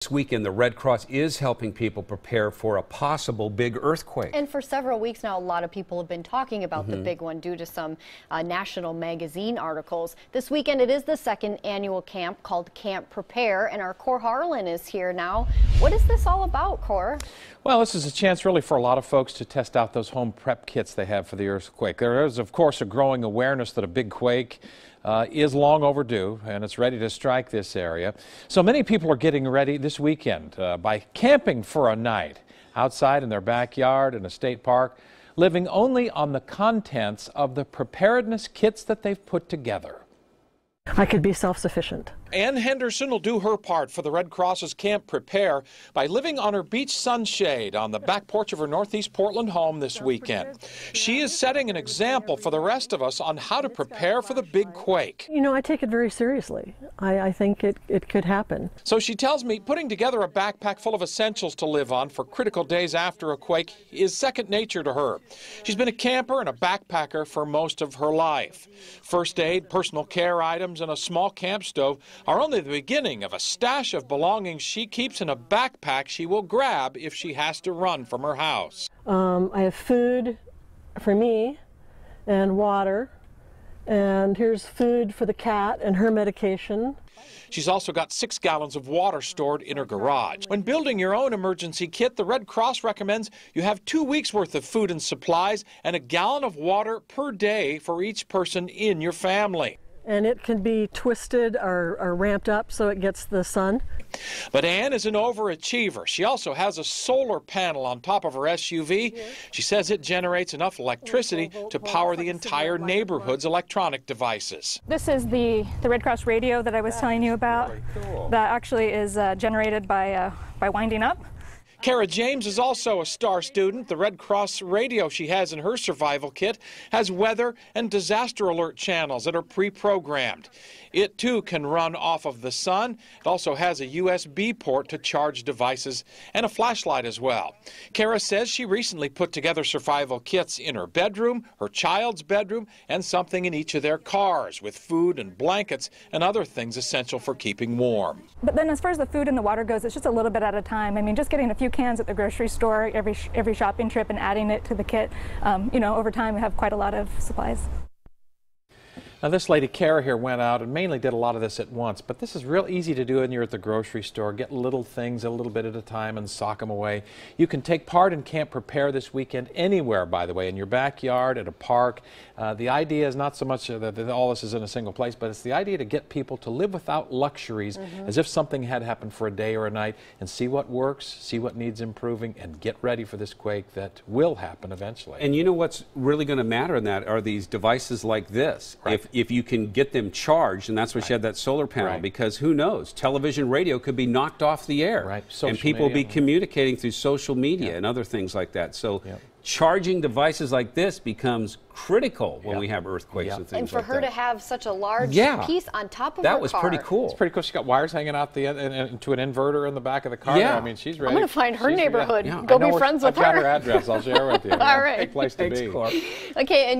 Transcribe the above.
This weekend, the Red Cross is helping people prepare for a possible big earthquake. And for several weeks now, a lot of people have been talking about the big one due to some national magazine articles. This weekend, it is the second annual camp called Camp Prepare, and our Cor Harlan is here now. What is this all about, Cor? Well, this is a chance really for a lot of folks to test out those home prep kits they have for the earthquake. There is, of course, a growing awareness that a big quake is long overdue, and it's ready to strike this area. So many people are getting ready this weekend by camping for a night outside in their backyard in a state park, living only on the contents of the preparedness kits that they've put together. I could be self-sufficient. Ann Henderson will do her part for the Red Cross's Camp Prepare by living on her beach sunshade on the back porch of her Northeast Portland home this weekend. She is setting an example for the rest of us on how to prepare for the big quake. You know, I take it very seriously. I think it could happen. So she tells me putting together a backpack full of essentials to live on for critical days after a quake is second nature to her. She's been a camper and a backpacker for most of her life. First aid, personal care items, and a small camp stove are only the beginning of a stash of belongings she keeps in a backpack she will grab if she has to run from her house. I have food for me and water, and here's food for the cat and her medication. She's also got 6 gallons of water stored in her garage. When building your own emergency kit, the Red Cross recommends you have 2 weeks worth of food and supplies and a gallon of water per day for each person in your family. And it can be twisted or ramped up so it gets the sun. But Ann is an overachiever. She also has a solar panel on top of her SUV. She says it generates enough electricity to power the entire neighborhood's electronic devices. This is the Red Cross radio that I was telling you about. Really cool. That actually is generated by winding up. Kara James is also a STAR student. The Red Cross radio she has in her survival kit has weather and disaster alert channels that are pre-programmed. It too can run off of the sun. It also has a USB port to charge devices and a flashlight as well. Kara says she recently put together survival kits in her bedroom, her child's bedroom, and something in each of their cars with food and blankets and other things essential for keeping warm. But then as far as the food and the water goes, it's just a little bit at a time. I mean, just getting a few cans at the grocery store every shopping trip and adding it to the kit, you know, over time we have quite a lot of supplies. Now this lady, Kara, here went out and mainly did a lot of this at once, but this is real easy to do when you're at the grocery store. Get little things a little bit at a time and sock them away. You can take part in Camp Prepare this weekend anywhere, by the way, in your backyard, at a park. The idea is not so much that all this is in a single place, but it's the idea to get people to live without luxuries as if something had happened for a day or a night, and see what works, see what needs improving, and get ready for this quake that will happen eventually. And you know what's really going to matter in that are these devices like this. Right. If you can get them charged, and that's why she had that solar panel, because who knows, television, radio could be knocked off the air. Right. And people will be communicating through social media and other things like that. So charging devices like this becomes critical when we have earthquakes and things like that. And for her to have such a large piece on top of her car. That was pretty cool. It's pretty cool. She's got wires hanging out to an inverter in the back of the car. Yeah. I mean, she's ready. I'm going to find her neighborhood. Go be friends with her. I've got her address. I'll share it with you. All right. Big place to be. Thanks, Clark. Okay, and